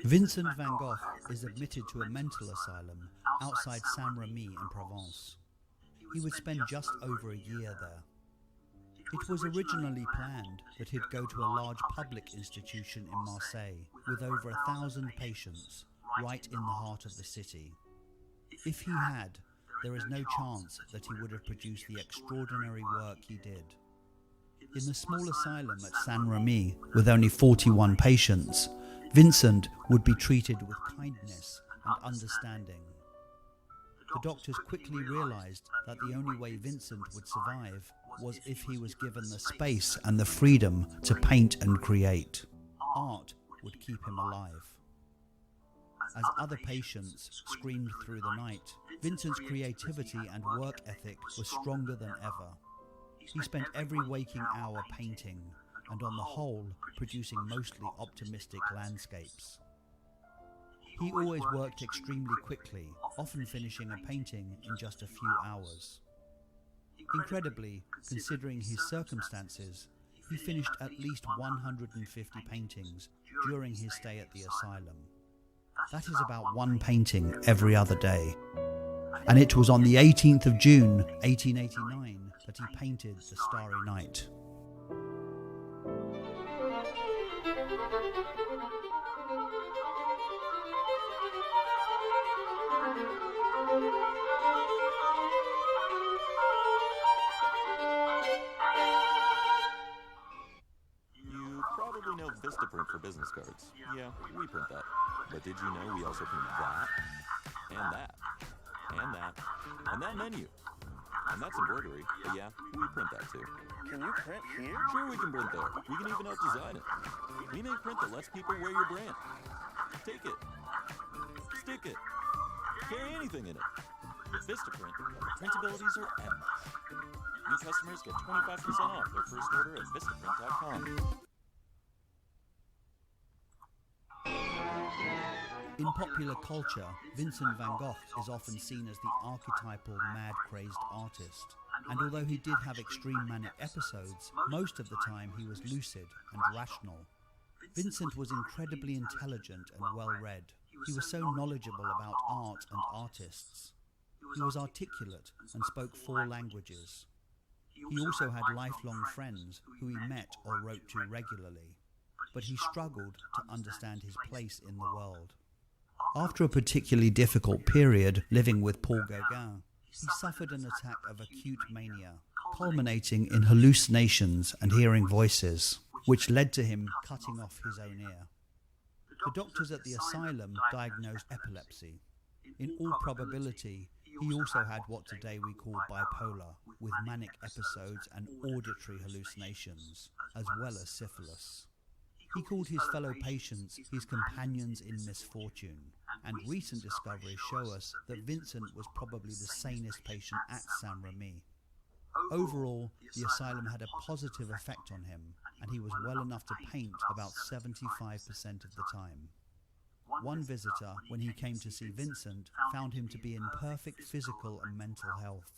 Vincent van Gogh is admitted to a mental asylum outside Saint-Rémy in Provence. He would spend just over a year there. It was originally planned that he'd go to a large public institution in Marseille with over 1,000 patients right in the heart of the city. If he had, there is no chance that he would have produced the extraordinary work he did. In the small asylum at Saint-Rémy, with only 41 patients, Vincent would be treated with kindness and understanding. The doctors quickly realized that the only way Vincent would survive was if he was given the space and the freedom to paint and create. Art would keep him alive. As other patients screamed through the night, Vincent's creativity and work ethic was stronger than ever. He spent every waking hour painting, and on the whole, producing mostly optimistic landscapes. He always worked extremely quickly, often finishing a painting in just a few hours. Incredibly, considering his circumstances, he finished at least 150 paintings during his stay at the asylum. That is about one painting every other day. And it was on the 18th of June, 1889, that he painted The Starry Night. You probably know Vistaprint for business cards. Yeah, we print that. But did you know we also print that, and that, and that, and that menu? And that's embroidery, but yeah, we print that too. Can you print here? Sure, we can print there. We can even help design it. We make print that lets people wear your brand. Take it. Stick it. Carry anything in it. With Vistaprint, printabilities are endless. New customers get 25% off their first order at Vistaprint.com. In popular culture, Vincent van Gogh is often seen as the archetypal mad-crazed artist. And although he did have extreme manic episodes, most of the time he was lucid and rational. Vincent was incredibly intelligent and well-read. He was so knowledgeable about art and artists. He was articulate and spoke 4 languages. He also had lifelong friends who he met or wrote to regularly, but he struggled to understand his place in the world. After a particularly difficult period living with Paul Gauguin, he suffered an attack of acute mania, culminating in hallucinations and hearing voices, which led to him cutting off his own ear. The doctors at the asylum diagnosed epilepsy. In all probability, he also had what today we call bipolar, with manic episodes and auditory hallucinations, as well as syphilis. He called his fellow patients his companions in misfortune, and recent discoveries show us that Vincent was probably the sanest patient at Saint-Rémy. Overall, the asylum had a positive effect on him, and he was well enough to paint about 75% of the time. One visitor, when he came to see Vincent, found him to be in perfect physical and mental health.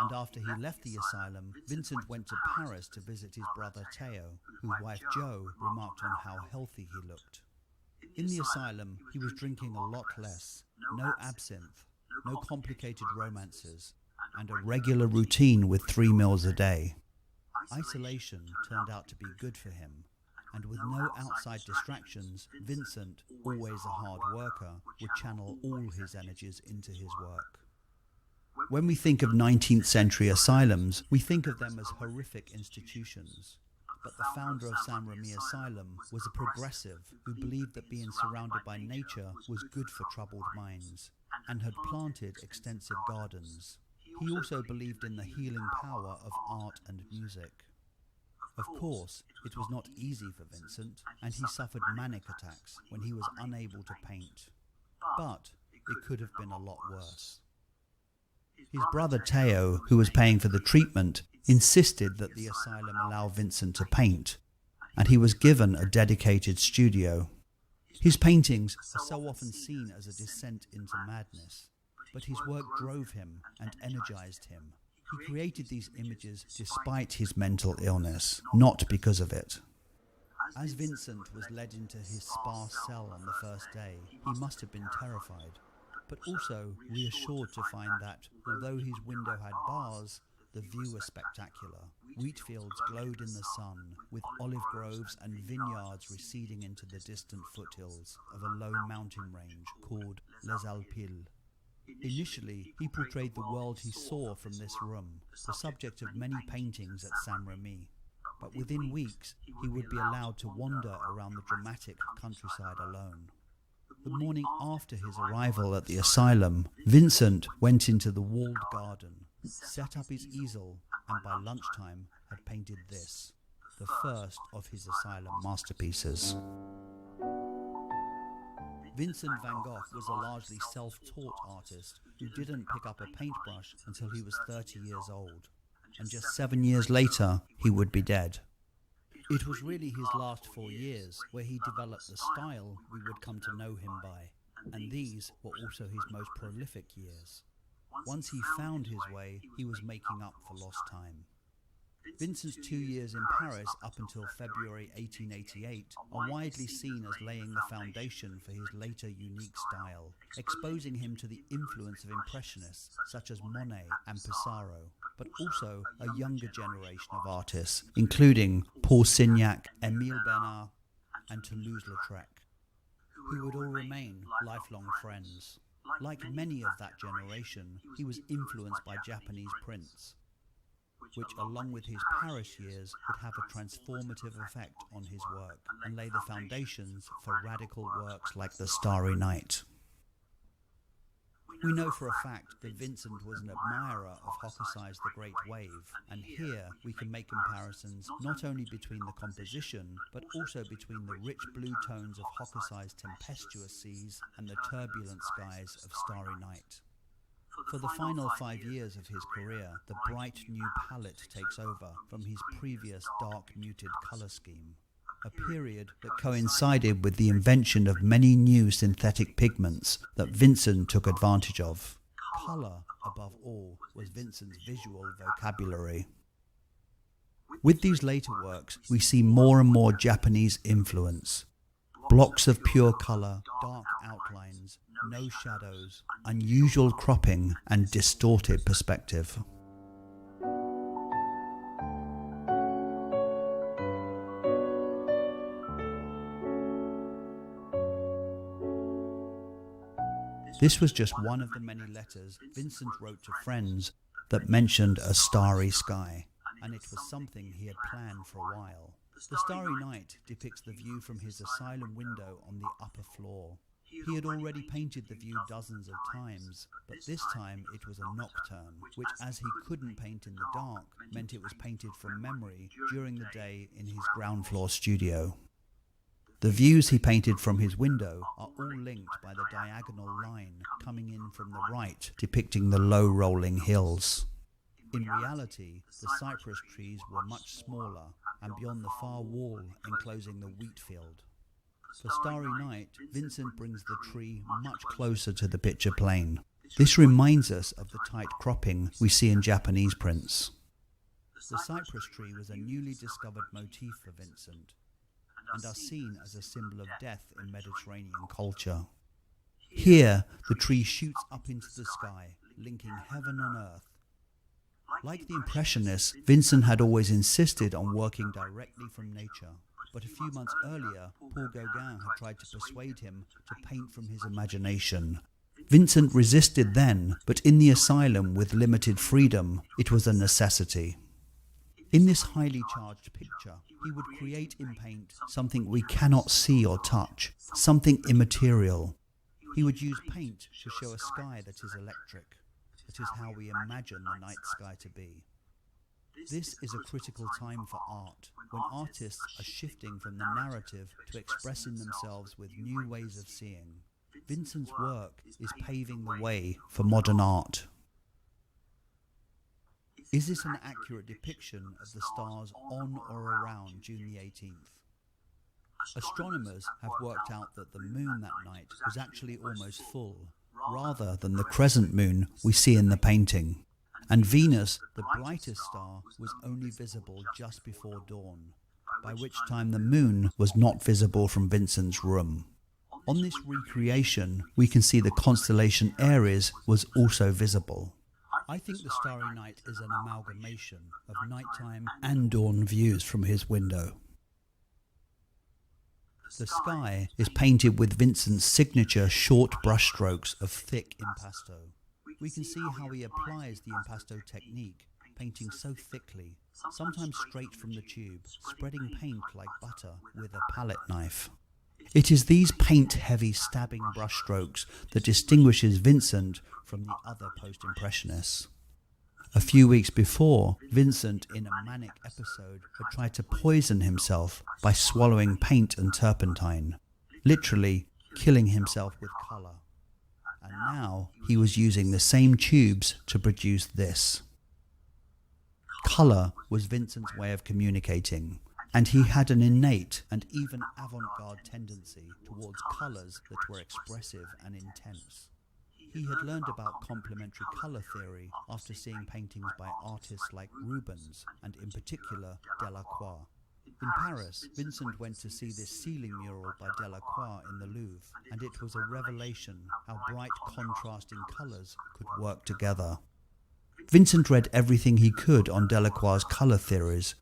And after he left the asylum, Vincent went to Paris to visit his brother Theo, whose wife Jo remarked on how healthy he looked. In the asylum, he was drinking a lot less, no absinthe, no complicated romances, and a regular routine with 3 meals a day. Isolation turned out to be good for him, and with no outside distractions, Vincent, always a hard worker, would channel all his energies into his work. When we think of 19th century asylums, we think of them as horrific institutions. But the founder of Saint-Rémy Asylum was a progressive who believed that being surrounded by nature was good for troubled minds, and had planted extensive gardens. He also believed in the healing power of art and music. Of course, it was not easy for Vincent, and he suffered manic attacks when he was unable to paint. But it could have been a lot worse. His brother Theo, who was paying for the treatment, insisted that the asylum allow Vincent to paint, and he was given a dedicated studio. His paintings are so often seen as a descent into madness, but his work drove him and energized him. He created these images despite his mental illness, not because of it. As Vincent was led into his sparse cell on the first day, he must have been terrified, but also reassured to find that, although his window had bars, the view was spectacular. Wheat fields glowed in the sun, with olive groves and vineyards receding into the distant foothills of a low mountain range called Les Alpilles. Initially, he portrayed the world he saw from this room, the subject of many paintings at Saint-Remy. But within weeks, he would be allowed to wander around the dramatic countryside alone. The morning after his arrival at the asylum, Vincent went into the walled garden, set up his easel, and by lunchtime had painted this, the first of his asylum masterpieces. Vincent van Gogh was a largely self-taught artist who didn't pick up a paintbrush until he was 30 years old, and just 7 years later he would be dead. It was really his last 4 years where he developed the style we would come to know him by, and these were also his most prolific years. Once he found his way, he was making up for lost time. Vincent's 2 years in Paris up until February 1888 are widely seen as laying the foundation for his later unique style, exposing him to the influence of impressionists such as Monet and Pissarro, but also a younger generation of artists, including Paul Signac, Émile Bernard, and Toulouse-Lautrec, who would all remain lifelong friends. Like many of that generation, he was influenced by Japanese prints, which, along with his Paris years, would have a transformative effect on his work and lay the foundations for radical works like The Starry Night. We know for a fact that Vincent was an admirer of Hokusai's The Great Wave, and here we can make comparisons not only between the composition, but also between the rich blue tones of Hokusai's tempestuous seas and the turbulent skies of Starry Night. For the final 5 years of his career, the bright new palette takes over from his previous dark muted colour scheme, a period that coincided with the invention of many new synthetic pigments that Vincent took advantage of. Colour, above all, was Vincent's visual vocabulary. With these later works, we see more and more Japanese influence. Blocks of pure colour, dark outlines, no shadows, unusual cropping, and distorted perspective. This was just one of the many letters Vincent wrote to friends that mentioned a starry sky, and it was something he had planned for a while. The Starry Night depicts the view from his asylum window on the upper floor. He had already painted the view dozens of times, but this time it was a nocturne, which, as he couldn't paint in the dark, meant it was painted from memory during the day in his ground floor studio. The views he painted from his window are all linked by the diagonal line coming in from the right, depicting the low rolling hills. In reality, the cypress trees were much smaller and beyond the far wall enclosing the wheat field. For Starry Night, Vincent brings the tree much closer to the picture plane. This reminds us of the tight cropping we see in Japanese prints. The cypress tree was a newly discovered motif for Vincent, and are seen as a symbol of death in Mediterranean culture. Here, the tree shoots up into the sky, linking heaven and earth. Like the Impressionists, Vincent had always insisted on working directly from nature, but a few months earlier, Paul Gauguin had tried to persuade him to paint from his imagination. Vincent resisted then, but in the asylum with limited freedom, it was a necessity. In this highly charged picture, he would create in paint something we cannot see or touch, something immaterial. He would use paint to show a sky that is electric. That is how we imagine the night sky to be. This is a critical time for art, when artists are shifting from the narrative to expressing themselves with new ways of seeing. Vincent's work is paving the way for modern art. Is this an accurate depiction of the stars on or around June the 18th? Astronomers have worked out that the moon that night was actually almost full, rather than the crescent moon we see in the painting. And Venus, the brightest star, was only visible just before dawn, by which time the moon was not visible from Vincent's room. On this recreation, we can see the constellation Aries was also visible. I think the Starry Night is an amalgamation of nighttime and dawn views from his window. The sky is painted with Vincent's signature short brushstrokes of thick impasto. We can see how he applies the impasto technique, painting so thickly, sometimes straight from the tube, spreading paint like butter with a palette knife. It is these paint-heavy stabbing brushstrokes that distinguishes Vincent from the other post-impressionists. A few weeks before, Vincent, in a manic episode, had tried to poison himself by swallowing paint and turpentine, literally killing himself with colour. And now he was using the same tubes to produce this. Colour was Vincent's way of communicating, and he had an innate and even avant-garde tendency towards colours that were expressive and intense. He had learned about complementary colour theory after seeing paintings by artists like Rubens and in particular Delacroix. In Paris, Vincent went to see this ceiling mural by Delacroix in the Louvre, and it was a revelation how bright contrasting colours could work together. Vincent read everything he could on Delacroix's colour theories,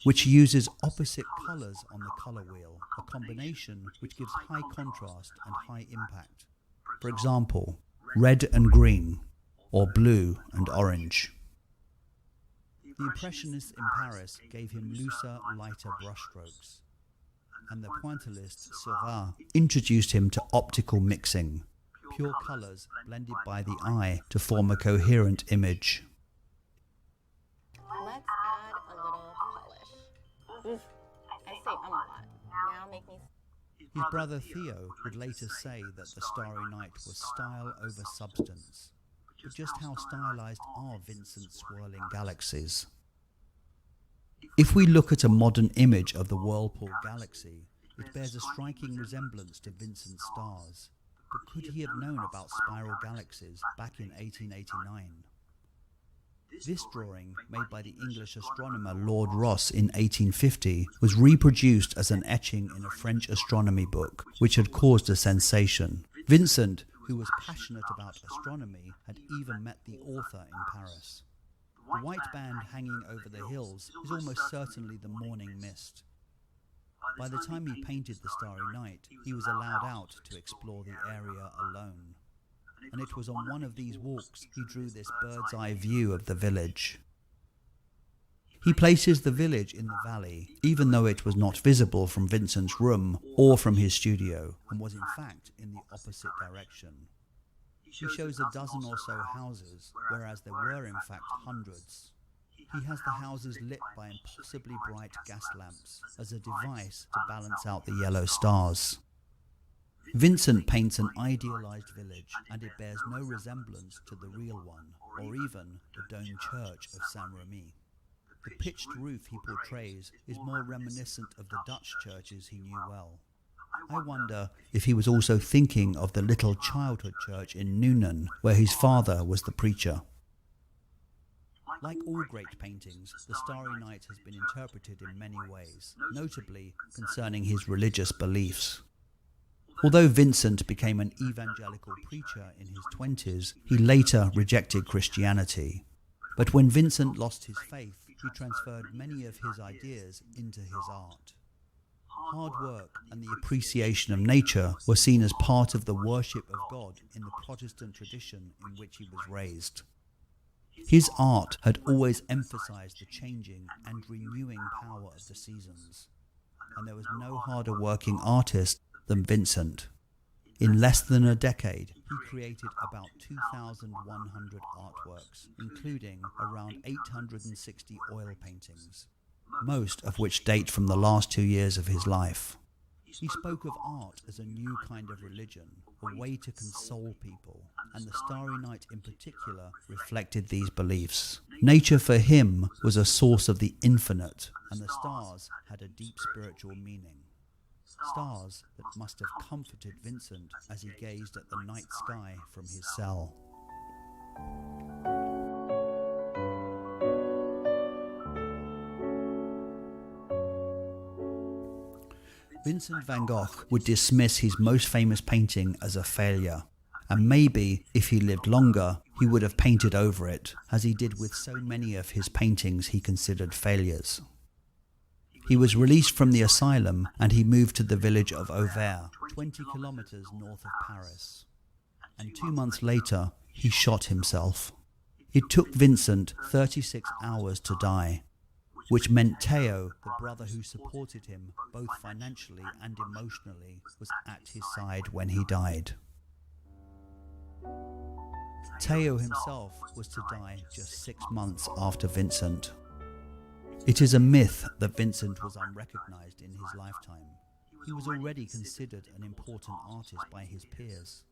which uses opposite colours on the colour wheel, a combination which gives high contrast and high impact. For example, red and green, or blue and orange. The Impressionists in Paris gave him looser, lighter brushstrokes, and the Pointillist Seurat introduced him to optical mixing, pure colours blended by the eye to form a coherent image. Let's add a little polish. I say a lot. Now make me... His brother Theo would later say that the Starry Night was style over substance. But just how stylized are Vincent's swirling galaxies? If we look at a modern image of the Whirlpool Galaxy, it bears a striking resemblance to Vincent's stars. But could he have known about spiral galaxies back in 1889? This drawing, made by the English astronomer Lord Rosse in 1850, was reproduced as an etching in a French astronomy book, which had caused a sensation. Vincent, who was passionate about astronomy, had even met the author in Paris. The white band hanging over the hills is almost certainly the morning mist. By the time he painted the Starry Night, he was allowed out to explore the area alone. And it was on one of these walks he drew this bird's-eye view of the village. He places the village in the valley, even though it was not visible from Vincent's room or from his studio, and was in fact in the opposite direction. He shows a dozen or so houses, whereas there were in fact hundreds. He has the houses lit by impossibly bright gas lamps as a device to balance out the yellow stars. Vincent paints an idealized village, and it bears no resemblance to the real one, or even the domed church of Saint-Remy. The pitched roof he portrays is more reminiscent of the Dutch churches he knew well. I wonder if he was also thinking of the little childhood church in Noonan, where his father was the preacher. Like all great paintings, the Starry Night has been interpreted in many ways, notably concerning his religious beliefs. Although Vincent became an evangelical preacher in his 20s, he later rejected Christianity. But when Vincent lost his faith, he transferred many of his ideas into his art. Hard work and the appreciation of nature were seen as part of the worship of God in the Protestant tradition in which he was raised. His art had always emphasized the changing and renewing power of the seasons, and there was no harder working artist than Vincent. In less than a decade, he created about 2,100 artworks, including around 860 oil paintings, most of which date from the last 2 years of his life. He spoke of art as a new kind of religion, a way to console people, and the Starry Night in particular reflected these beliefs. Nature for him was a source of the infinite, and the stars had a deep spiritual meaning. Stars that must have comforted Vincent as he gazed at the night sky from his cell. Vincent van Gogh would dismiss his most famous painting as a failure, and maybe if he lived longer, he would have painted over it, as he did with so many of his paintings he considered failures. He was released from the asylum and he moved to the village of Auvers, 20 kilometers north of Paris. And 2 months later, he shot himself. It took Vincent 36 hours to die, which meant Theo, the brother who supported him both financially and emotionally, was at his side when he died. Theo himself was to die just 6 months after Vincent. It is a myth that Vincent was unrecognized in his lifetime. He was already considered an important artist by his peers.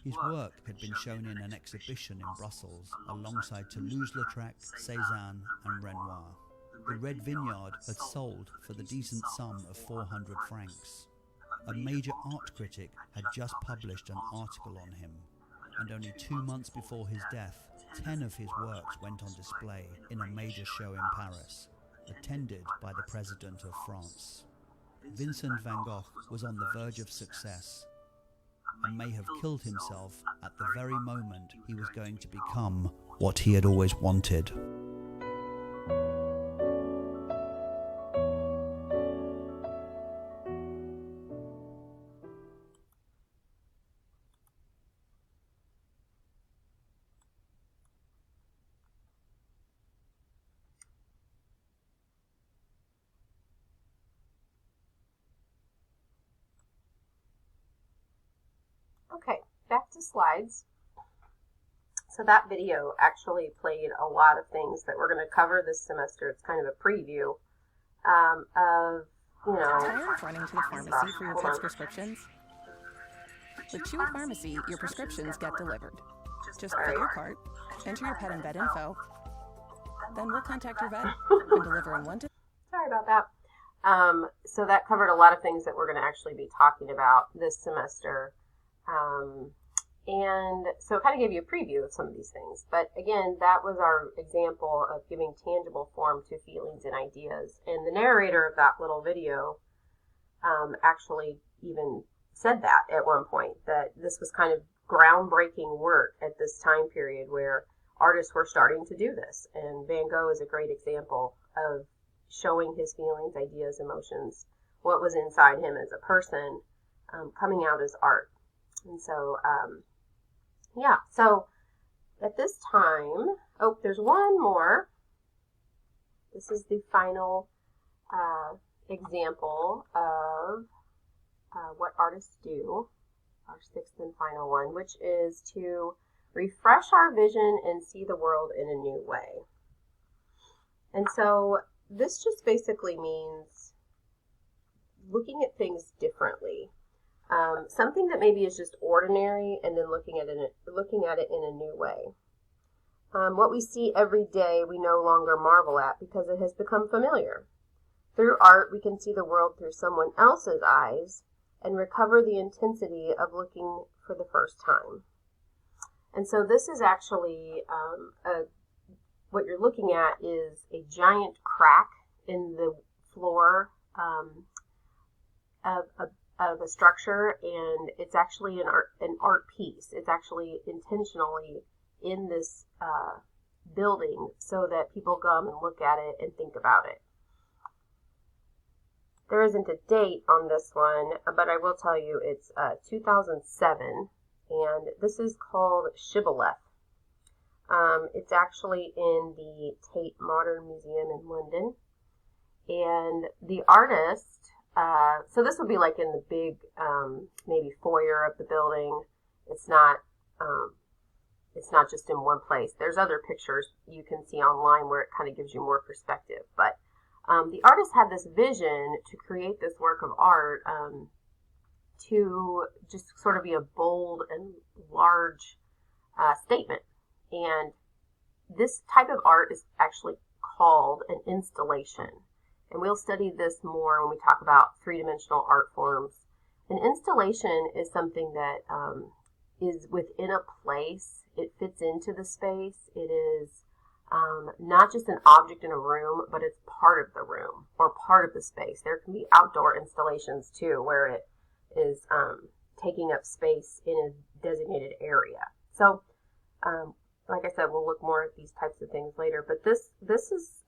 His work had been shown in an exhibition in Brussels alongside Toulouse-Lautrec, Cézanne and Renoir. The Red Vineyard had sold for the decent sum of 400 francs. A major art critic had just published an article on him, and only 2 months before his death, 10 of his works went on display in a major show in Paris, attended by the President of France. Vincent van Gogh was on the verge of success and may have killed himself at the very moment he was going to become what he had always wanted. Okay, back to slides. So that video actually played a lot of things that we're going to cover this semester. It's kind of a preview of, Tired of running to the pharmacy for your pet's prescriptions? With Chewy Pharmacy, your prescriptions get delivered. Just fill your cart, enter your pet and vet info, then we'll contact your vet and deliver in 1 to... Sorry about that. So that covered a lot of things that we're going to actually be talking about this semester. And so it kind of gave you a preview of some of these things. But again, that was our example of giving tangible form to feelings and ideas. And the narrator of that little video actually even said that at one point, that this was kind of groundbreaking work at this time period where artists were starting to do this. And Van Gogh is a great example of showing his feelings, ideas, emotions, what was inside him as a person, coming out as art. And so, so at this time, there's one more. This is the final example of what artists do, our sixth and final one, which is to refresh our vision and see the world in a new way. And so this just basically means looking at things differently. Something that maybe is just ordinary, and then looking at it in a new way. What we see every day, we no longer marvel at because it has become familiar. Through art, we can see the world through someone else's eyes and recover the intensity of looking for the first time. And so this is actually what you're looking at is a giant crack in the floor of a structure, and it's actually an art piece. It's actually intentionally in this building so that people come and look at it and think about it. There isn't a date on this one, but I will tell you it's 2007, and this is called Shibboleth. It's actually in the Tate Modern Museum in London, and the artist, so this would be like in the big, maybe foyer of the building. It's not just in one place. There's other pictures you can see online where it kind of gives you more perspective. But the artist had this vision to create this work of art to just sort of be a bold and large statement. And this type of art is actually called an installation. And we'll study this more when we talk about three-dimensional art forms. An installation is something that is within a place. It fits into the space. It is not just an object in a room, but it's part of the room or part of the space. There can be outdoor installations too, where it is taking up space in a designated area. So, like I said, we'll look more at these types of things later. But this is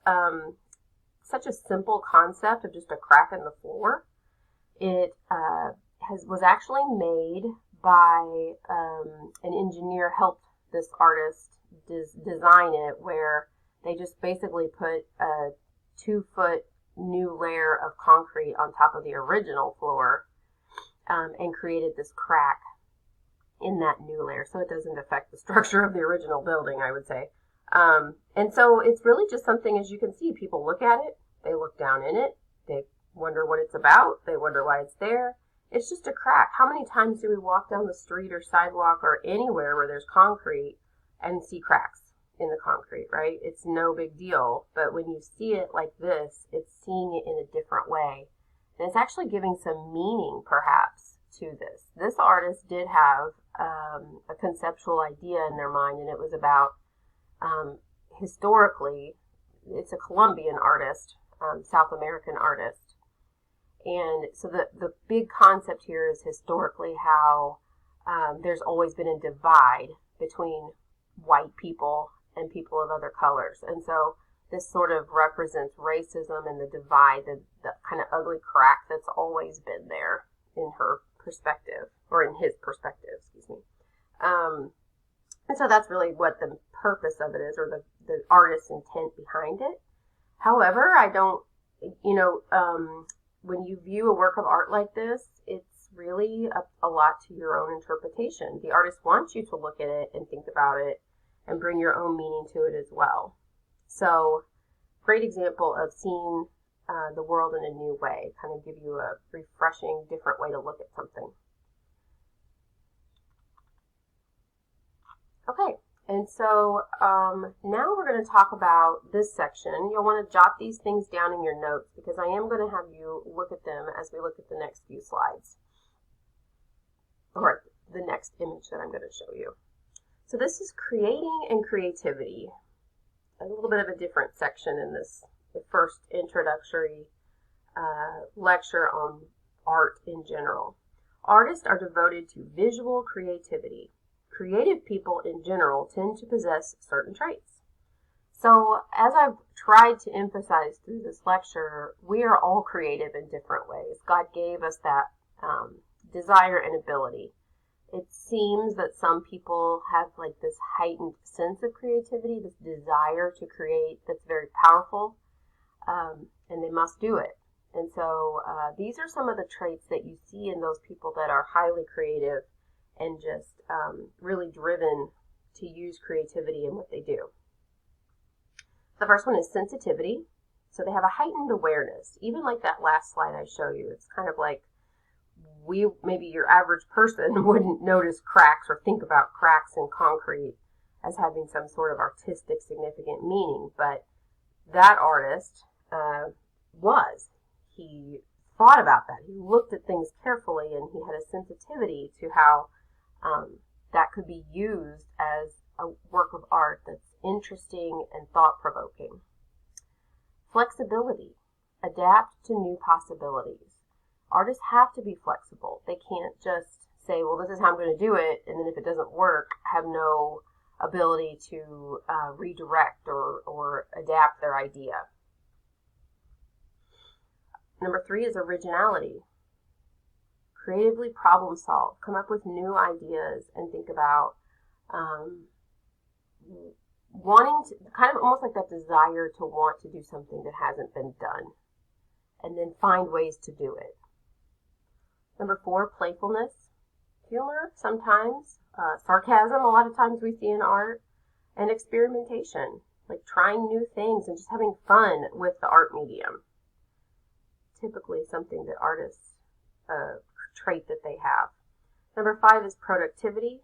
such a simple concept of just a crack in the floor. It was actually made by an engineer helped this artist design it, where they just basically put a 2-foot new layer of concrete on top of the original floor and created this crack in that new layer, so it doesn't affect the structure of the original building, I would say. And so it's really just something, as you can see, people look at it, they look down in it, they wonder what it's about, they wonder why it's there. It's just a crack. How many times do we walk down the street or sidewalk or anywhere where there's concrete and see cracks in the concrete, right? It's no big deal, but when you see it like this, it's seeing it in a different way. And it's actually giving some meaning, perhaps, to this. This artist did have a conceptual idea in their mind, and it was about, historically, it's a Colombian artist, South American artist. And so the big concept here is historically how there's always been a divide between white people and people of other colors. And so this sort of represents racism and the divide, the kind of ugly crack that's always been there in her perspective, or in his perspective, excuse me. And so that's really what the purpose of it is, or the artist's intent behind it. However, I don't, when you view a work of art like this, it's really a lot to your own interpretation. The artist wants you to look at it and think about it and bring your own meaning to it as well. So, great example of seeing the world in a new way, kind of give you a refreshing, different way to look at something. Okay, and so now we're going to talk about this section. You'll want to jot these things down in your notes because I am going to have you look at them as we look at the next few slides, or the next image that I'm going to show you. So this is creating and creativity, a little bit of a different section in this, the first introductory lecture on art in general. Artists are devoted to visual creativity. Creative people in general tend to possess certain traits. So as I've tried to emphasize through this lecture, we are all creative in different ways. God gave us that desire and ability. It seems that some people have like this heightened sense of creativity, this desire to create that's very powerful, and they must do it. And so these are some of the traits that you see in those people that are highly creative and just really driven to use creativity in what they do. The first one is sensitivity. So they have a heightened awareness. Even like that last slide I showed you, it's kind of like maybe your average person wouldn't notice cracks or think about cracks in concrete as having some sort of artistic significant meaning. But that artist he thought about that. He looked at things carefully, and he had a sensitivity to how that could be used as a work of art that's interesting and thought-provoking. Flexibility. Adapt to new possibilities. Artists have to be flexible. They can't just say, well, this is how I'm going to do it, and then if it doesn't work, have no ability to redirect or adapt their idea. Number 3 is originality. Creatively problem solve. Come up with new ideas and think about wanting to, kind of almost like that desire to want to do something that hasn't been done, and then find ways to do it. Number 4, playfulness. Humor sometimes, sarcasm a lot of times we see in art, and experimentation, like trying new things and just having fun with the art medium. Typically something that artists, trait that they have. Number 5 is productivity.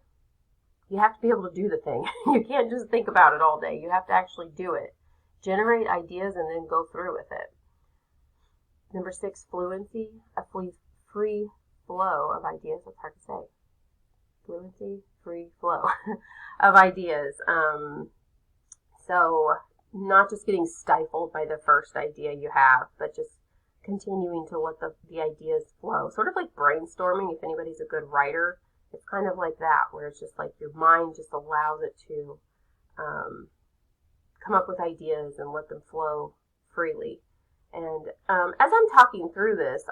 You have to be able to do the thing. You can't just think about it all day. You have to actually do it. Generate ideas and then go through with it. Number 6, fluency. A free flow of ideas. That's hard to say. Fluency, free flow of ideas. So not just getting stifled by the first idea you have, but just continuing to let the ideas flow. Sort of like brainstorming. If anybody's a good writer, it's kind of like that, where it's just like your mind just allows it to come up with ideas and let them flow freely. And as I'm talking through this,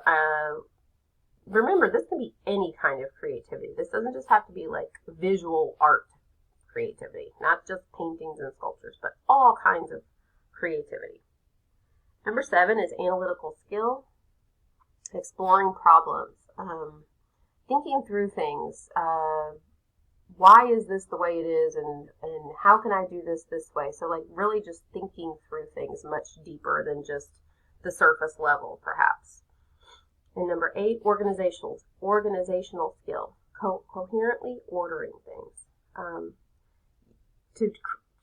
remember, this can be any kind of creativity. This doesn't just have to be like visual art creativity, not just paintings and sculptures, but all kinds of creativity. Number 7 is analytical skill, exploring problems, thinking through things. Why is this the way it is, and how can I do this way? So like really just thinking through things much deeper than just the surface level, perhaps. And number 8, organizational skill, coherently ordering things. To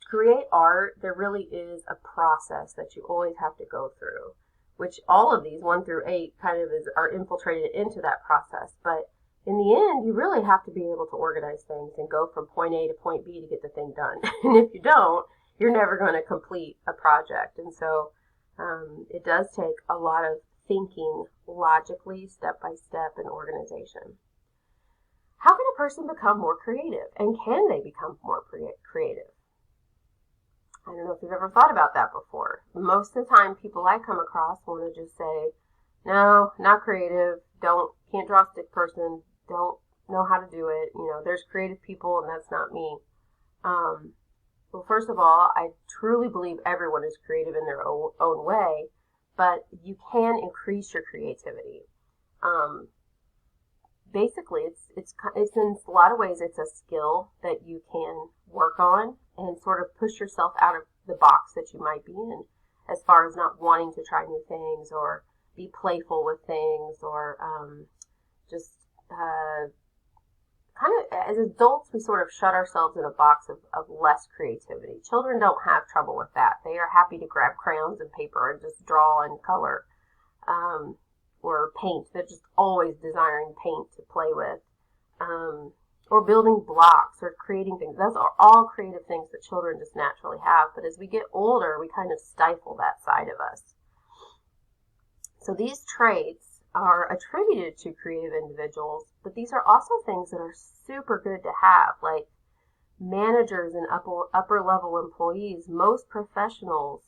create art, there really is a process that you always have to go through, which all of these 1 through 8 kind of are infiltrated into that process. But in the end, you really have to be able to organize things and go from point A to point B to get the thing done. And if you don't, you're never going to complete a project. And so it does take a lot of thinking logically, step by step, and organization. How can a person become more creative? And can they become more creative? I don't know if you've ever thought about that before. Most of the time, people I come across want to just say, no, not creative, can't draw a stick person, don't know how to do it. There's creative people and that's not me. Well, first of all, I truly believe everyone is creative in their own way, but you can increase your creativity. Basically, it's in a lot of ways, it's a skill that you can work on and sort of push yourself out of the box that you might be in, as far as not wanting to try new things or be playful with things, or just kind of, as adults, we sort of shut ourselves in a box of less creativity. Children don't have trouble with that. They are happy to grab crayons and paper and just draw and color, or paint. They're just always desiring paint to play with, or building blocks or creating things. Those are all creative things that children just naturally have. But as we get older, we kind of stifle that side of us. So these traits are attributed to creative individuals, but these are also things that are super good to have, like managers and upper level employees. Most professionals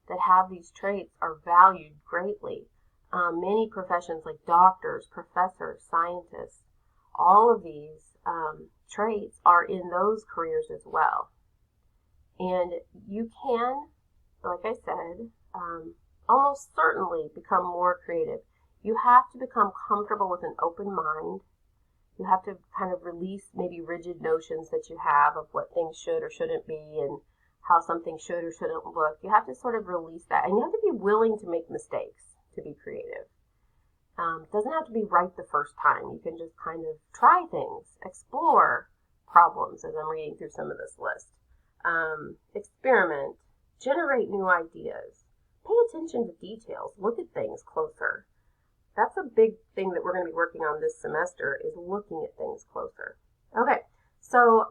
that have these traits are valued greatly. Many professions like doctors, professors, scientists, all of these traits are in those careers as well. And you can, like I said, almost certainly become more creative. You have to become comfortable with an open mind. You have to kind of release maybe rigid notions that you have of what things should or shouldn't be and how something should or shouldn't look. You have to sort of release that. And you have to be willing to make mistakes to be creative. It doesn't have to be right the first time. You can just kind of try things, explore problems as I'm reading through some of this list. Experiment, generate new ideas, pay attention to details, look at things closer. That's a big thing that we're going to be working on this semester, is looking at things closer. Okay, so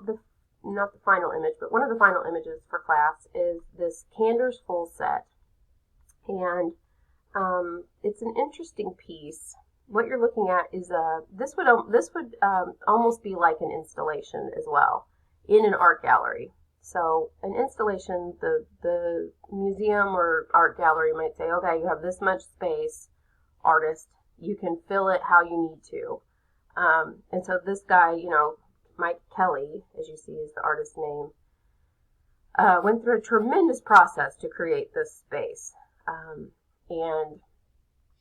not the final image, but one of the final images for class is this Cander's Full Set. And it's an interesting piece. What you're looking at is this would almost be like an installation as well in an art gallery. So an installation, the museum or art gallery might say, okay, you have this much space, artist, you can fill it how you need to. And so this guy, Mike Kelly, as you see is the artist's name, went through a tremendous process to create this space. And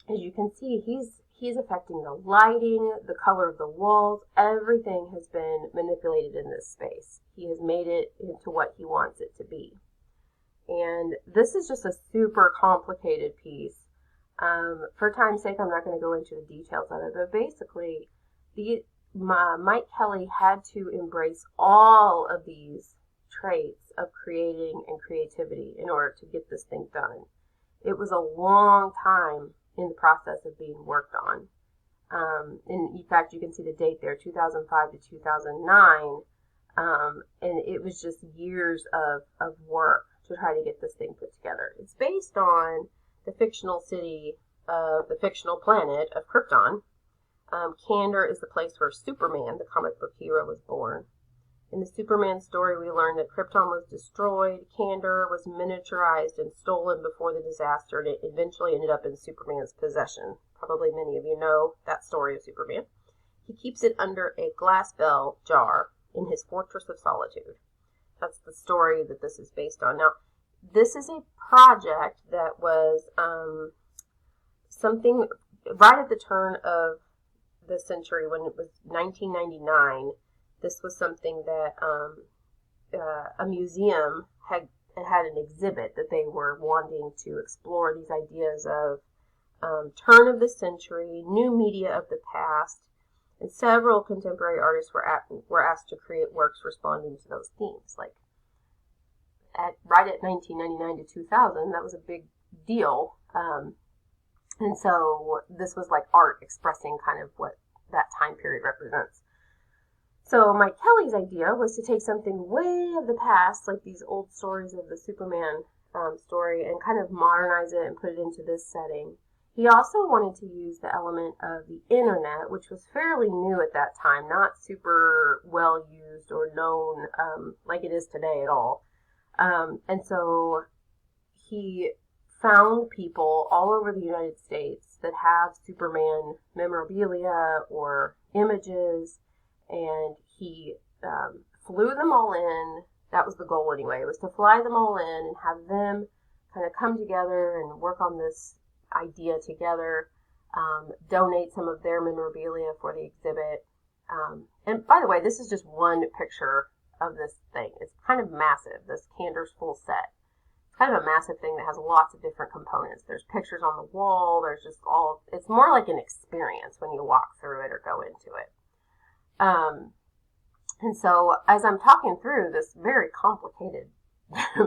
as you can see, he's affecting the lighting, the color of the walls. Everything has been manipulated in this space. He has made it into what he wants it to be. And this is just a super complicated piece. For time's sake, I'm not going to go into the details of it, but basically, Mike Kelly had to embrace all of these traits of creating and creativity in order to get this thing done. It was a long time in the process of being worked on. In fact, you can see the date there, 2005 to 2009. And it was just years of work to try to get this thing put together. It's based on the fictional city of the fictional planet of Krypton. Kandor is the place where Superman, the comic book hero, was born. In the Superman story, we learn that Krypton was destroyed, Kandor was miniaturized and stolen before the disaster, and it eventually ended up in Superman's possession. Probably many of you know that story of Superman. He keeps it under a glass bell jar in his Fortress of Solitude. That's the story that this is based on. Now, this is a project that was something right at the turn of the century, when it was 1999. This was something that a museum had an exhibit that they were wanting to explore these ideas of turn of the century, new media of the past, and several contemporary artists were asked to create works responding to those themes. Like right at 1999 to 2000, that was a big deal, and so this was like art expressing kind of what that time period represents. So Mike Kelly's idea was to take something way of the past, like these old stories of the Superman story, and kind of modernize it and put it into this setting. He also wanted to use the element of the internet, which was fairly new at that time, not super well used or known like it is today at all. And so he found people all over the United States that have Superman memorabilia or images, and he flew them all in. That was the goal anyway. It was to fly them all in and have them kind of come together and work on this idea together, donate some of their memorabilia for the exhibit. And by the way, this is just one picture of this thing. It's kind of massive, this Kandor's full set. It's kind of a massive thing that has lots of different components. There's pictures on the wall. There's just it's more like an experience when you walk through it or go into it. And so as I'm talking through this very complicated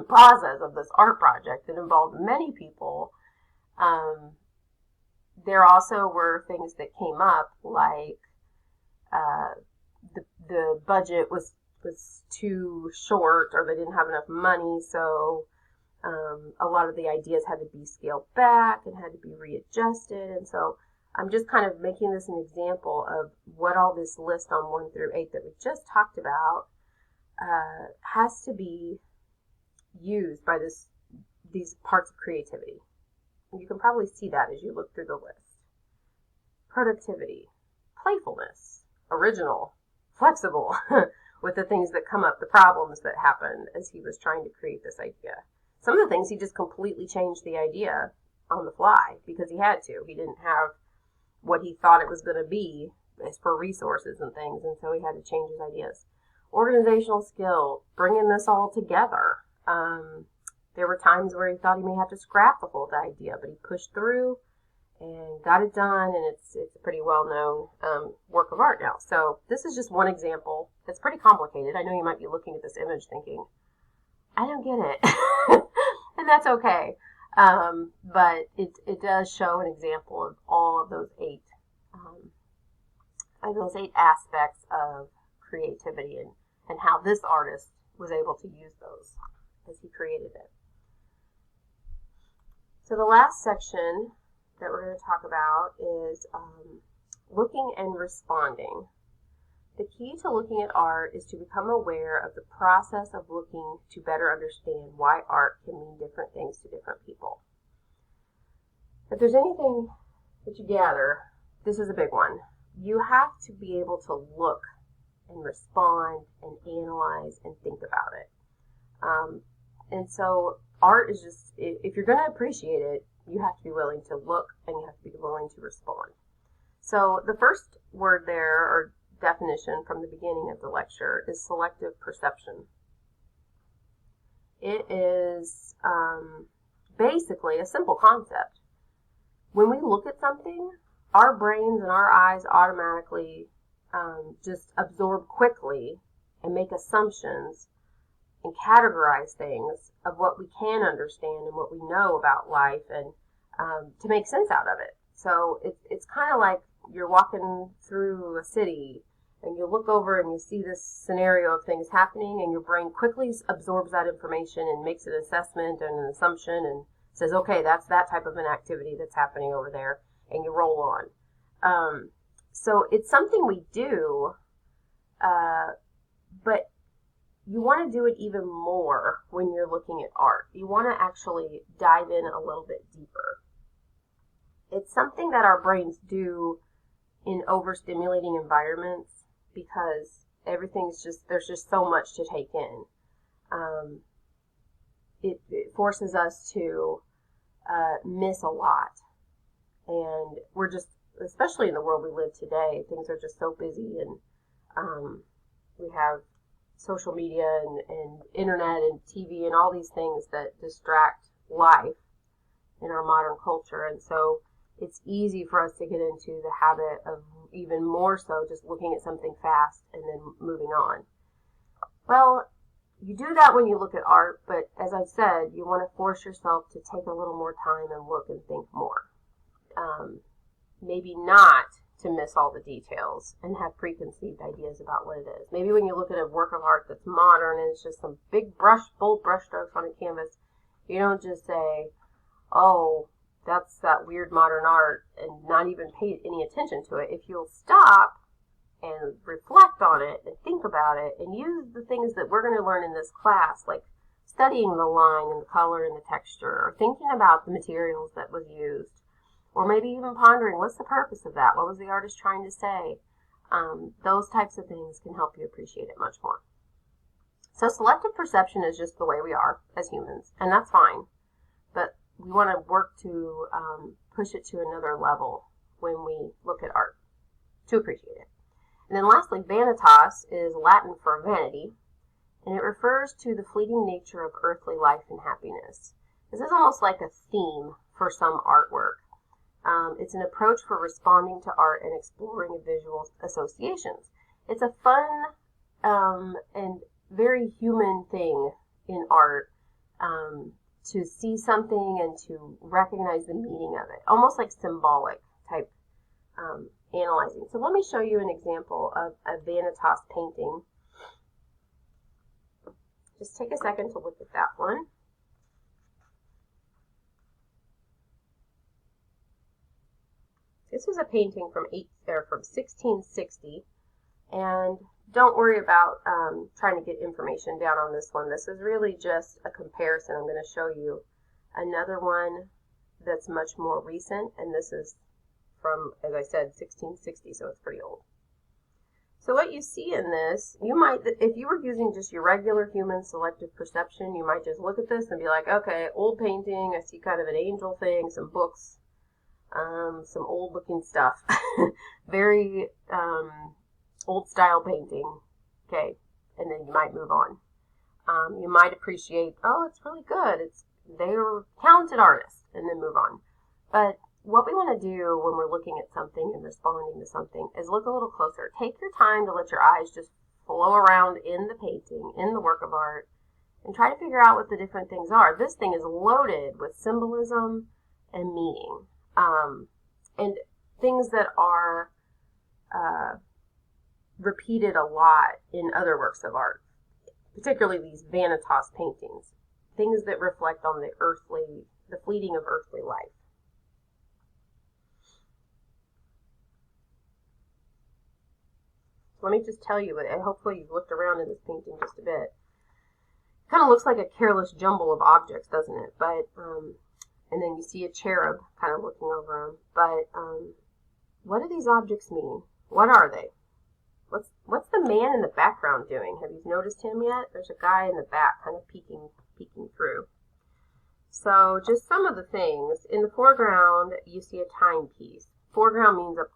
process of this art project that involved many people, there also were things that came up, like the budget was too short, or they didn't have enough money, so a lot of the ideas had to be scaled back and had to be readjusted. And so I'm just kind of making this an example of what all this list on 1 through 8 that we just talked about has to be used by these parts of creativity. You can probably see that as you look through the list. Productivity, playfulness, original, flexible, with the things that come up, the problems that happened as he was trying to create this idea. Some of the things he just completely changed the idea on the fly because he had to. He didn't have what he thought it was going to be as for resources and things, and so he had to change his ideas. Organizational skill, bringing this all together. There were times where he thought he may have to scrap the whole idea, but he pushed through and got it done, and it's a pretty well-known work of art now. So this is just one example. It's pretty complicated. I know you might be looking at this image thinking, I don't get it. And that's okay. But it does show an example of all of those eight aspects of creativity and how this artist was able to use those as he created it. So the last section that we're going to talk about is looking and responding. The key to looking at art is to become aware of the process of looking to better understand why art can mean different things to different people. If there's anything that you gather, this is a big one. You have to be able to look and respond and analyze and think about it. And so art is just, if you're going to appreciate it, you have to be willing to look and you have to be willing to respond. So the first word there, or definition from the beginning of the lecture, is selective perception. It is basically a simple concept. When we look at something, our brains and our eyes automatically just absorb quickly and make assumptions and categorize things of what we can understand and what we know about life, and to make sense out of it. So it's kind of like you're walking through a city and you look over and you see this scenario of things happening, and your brain quickly absorbs that information and makes an assessment and an assumption and says, okay, that's that type of an activity that's happening over there, and you roll on. So it's something we do, but you want to do it even more when you're looking at art. You want to actually dive in a little bit deeper. It's something that our brains do in overstimulating environments because there's just so much to take in. It forces us to miss a lot. And we're just, especially in the world we live today, things are just so busy, and we have social media and internet and TV and all these things that distract life in our modern culture. And so it's easy for us to get into the habit of even more so just looking at something fast and then moving on. Well, you do that when you look at art, but as I said, you want to force yourself to take a little more time and look and think more. Maybe not to miss all the details and have preconceived ideas about what it is. Maybe when you look at a work of art that's modern and it's just some big bold brush strokes on a canvas, you don't just say, oh, that's that weird modern art, and not even pay any attention to it. If you'll stop and reflect on it and think about it and use the things that we're going to learn in this class, like studying the line and the color and the texture, or thinking about the materials that was used, or maybe even pondering, what's the purpose of that? What was the artist trying to say? Those types of things can help you appreciate it much more. So selective perception is just the way we are as humans, and that's fine. But we want to work to push it to another level when we look at art to appreciate it. And then lastly, vanitas is Latin for vanity, and it refers to the fleeting nature of earthly life and happiness. This is almost like a theme for some artwork. It's an approach for responding to art and exploring visual associations. It's a fun and very human thing in art to see something and to recognize the meaning of it, almost like symbolic type analyzing. So let me show you an example of a vanitas painting. Just take a second to look at that one. This was a painting from 1660, and don't worry about trying to get information down on this one. This is really just a comparison. I'm going to show you another one that's much more recent, and this is from, as I said, 1660, so it's pretty old. So what you see in this, you might, if you were using just your regular human selective perception, you might just look at this and be like, okay, old painting, I see kind of an angel thing, some books, some old looking stuff. Very old style painting. Okay, and then you might move on. You might appreciate, oh, it's really good. They're talented artists, and then move on. But what we want to do when we're looking at something and responding to something is look a little closer. Take your time to let your eyes just flow around in the painting, in the work of art, and try to figure out what the different things are. This thing is loaded with symbolism and meaning. And things that are repeated a lot in other works of art, particularly these vanitas paintings, things that reflect on the fleeting of earthly life. So let me just tell you, and hopefully you've looked around in this painting just a bit. It kind of looks like a careless jumble of objects, doesn't it? But and then you see a cherub kind of looking over them. But what do these objects mean? What are they? What's the man in the background doing? Have you noticed him yet? There's a guy in the back kind of peeking through. So just some of the things. In the foreground, you see a timepiece. Foreground means up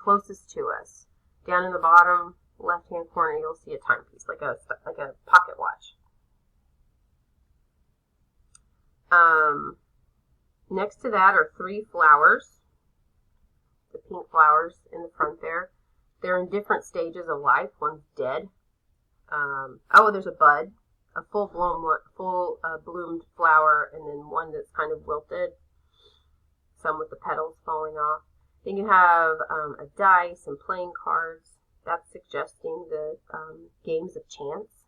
closest to us. Down in the bottom left-hand corner, you'll see a timepiece, like a pocket watch. Next to that are 3 flowers, the pink flowers in the front there. They're in different stages of life. One's dead. There's a bud, a bloomed flower, and then one that's kind of wilted, some with the petals falling off. Then you have a dice and playing cards, That's suggesting the games of chance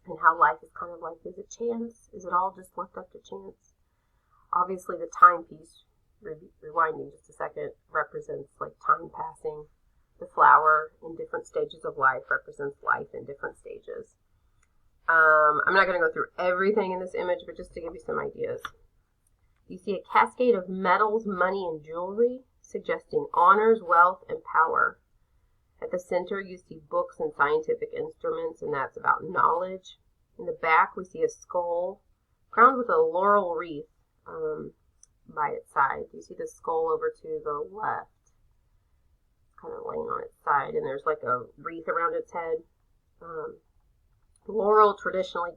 and how life is kind of like, is it chance? Is it all just left up to chance? Obviously, the timepiece, rewinding just a second, represents like time passing. The flower in different stages of life represents life in different stages. I'm not going to go through everything in this image, but just to give you some ideas. You see a cascade of metals, money, and jewelry, suggesting honors, wealth, and power. At the center, you see books and scientific instruments, and that's about knowledge. In the back, we see a skull crowned with a laurel wreath by its side. You see the skull over to the left, kind of laying on its side, and there's like a wreath around its head. Laurel, traditionally,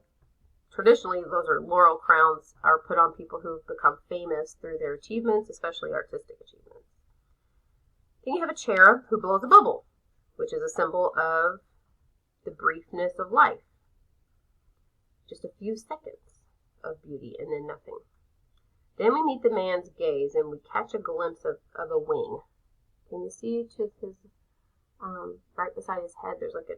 those are laurel crowns are put on people who've become famous through their achievements, especially artistic achievements. Then you have a cherub who blows a bubble, which is a symbol of the briefness of life. Just a few seconds of beauty and then nothing. Then we meet the man's gaze and we catch a glimpse of a wing. Can you see to his, right beside his head, there's like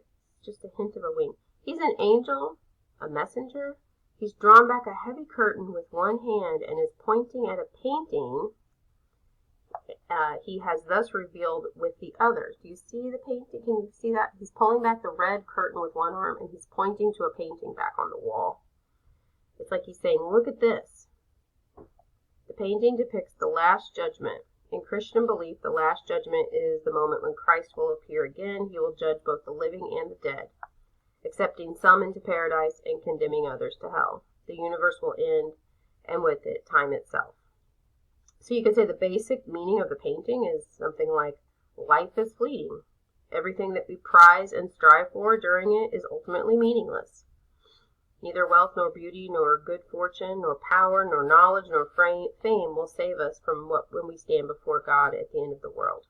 just a hint of a wing. He's an angel, a messenger. He's drawn back a heavy curtain with one hand and is pointing at a painting he has thus revealed with the other. Do you see the painting? Can you see that? He's pulling back the red curtain with one arm and he's pointing to a painting back on the wall. It's like he's saying, look at this. The painting depicts the Last Judgment. In Christian belief, the Last Judgment is the moment when Christ will appear again. He will judge both the living and the dead, accepting some into paradise and condemning others to hell. The universe will end, and with it, time itself. So you could say the basic meaning of the painting is something like, life is fleeting. Everything that we prize and strive for during it is ultimately meaningless. Neither wealth nor beauty nor good fortune nor power nor knowledge nor fame will save us from when we stand before God at the end of the world.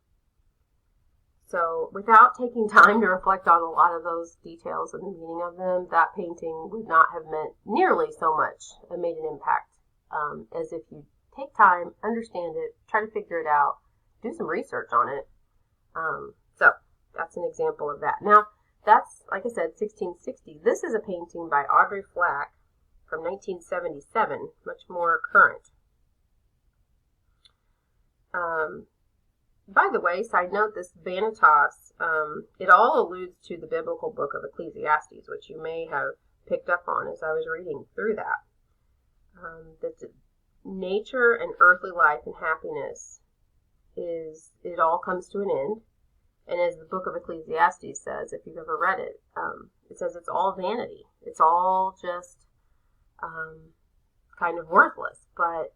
So without taking time to reflect on a lot of those details and the meaning of them, that painting would not have meant nearly so much and made an impact as if you take time, understand it, try to figure it out, do some research on it. So that's an example of that. Now, that's, like I said, 1660. This is a painting by Audrey Flack from 1977, much more current. By the way, side note, this Vanitas, it all alludes to the biblical book of Ecclesiastes, which you may have picked up on as I was reading through that. That nature and earthly life and happiness it all comes to an end. And as the book of Ecclesiastes says, if you've ever read it, it says it's all vanity. It's all just kind of worthless. But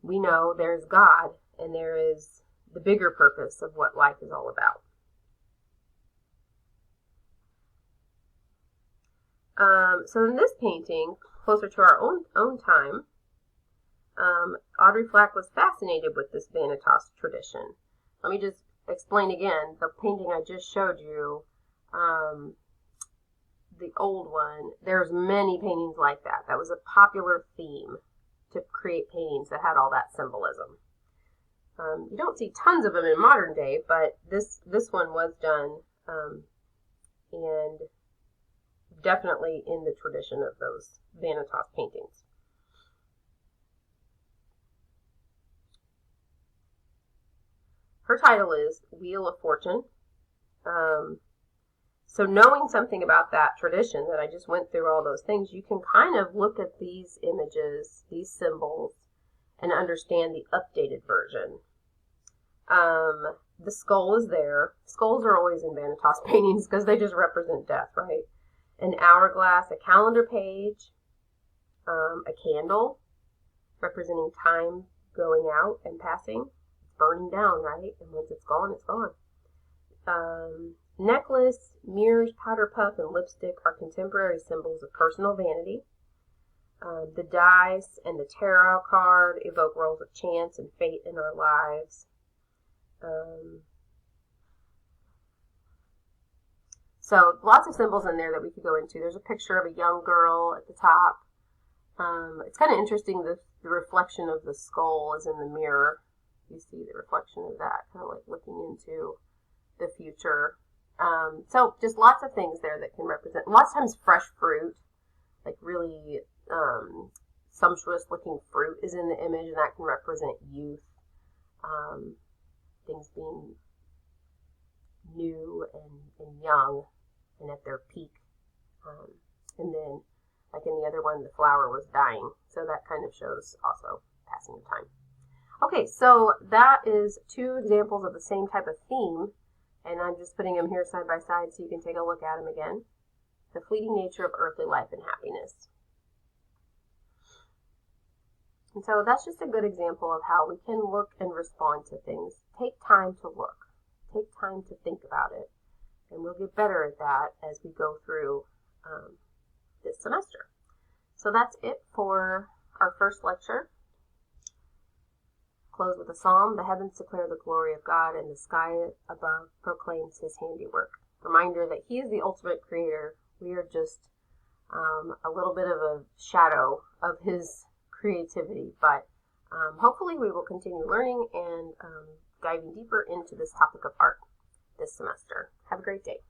we know there's God and there is the bigger purpose of what life is all about. So in this painting, closer to our own time, Audrey Flack was fascinated with this Vanitas tradition. Let me just explain again. The painting I just showed you, the old one, there's many paintings like that. That was a popular theme to create paintings that had all that symbolism. You don't see tons of them in modern day, but this one was done and definitely in the tradition of those Vanitas paintings. Her title is Wheel of Fortune. So knowing something about that tradition that I just went through all those things, you can kind of look at these images, these symbols, and understand the updated version. The skull is there. Skulls are always in Vanitas paintings because they just represent death, right? An hourglass, a calendar page, a candle representing time going out and passing. Burning down, right? And once it's gone, it's gone. Necklace, mirrors, powder puff, and lipstick are contemporary symbols of personal vanity. The dice and the tarot card evoke roles of chance and fate in our lives. So lots of symbols in there that we could go into. There's a picture of a young girl at the top. It's kind of interesting, the reflection of the skull is in the mirror. You see the reflection of that, kind of like looking into the future. So just lots of things there that can represent, lots of times fresh fruit, like really sumptuous looking fruit is in the image, and that can represent youth, things being new and young and at their peak. And then, like in the other one, the flower was dying. So that kind of shows also passing of time. Okay, so that is 2 examples of the same type of theme. And I'm just putting them here side by side so you can take a look at them again. The fleeting nature of earthly life and happiness. And so that's just a good example of how we can look and respond to things. Take time to look. Take time to think about it. And we'll get better at that as we go through this semester. So that's it for our first lecture. Close with a psalm. The heavens declare the glory of God, and the sky above proclaims his handiwork. Reminder that he is the ultimate creator. We are just a little bit of a shadow of his creativity, but hopefully we will continue learning and diving deeper into this topic of art this semester. Have a great day.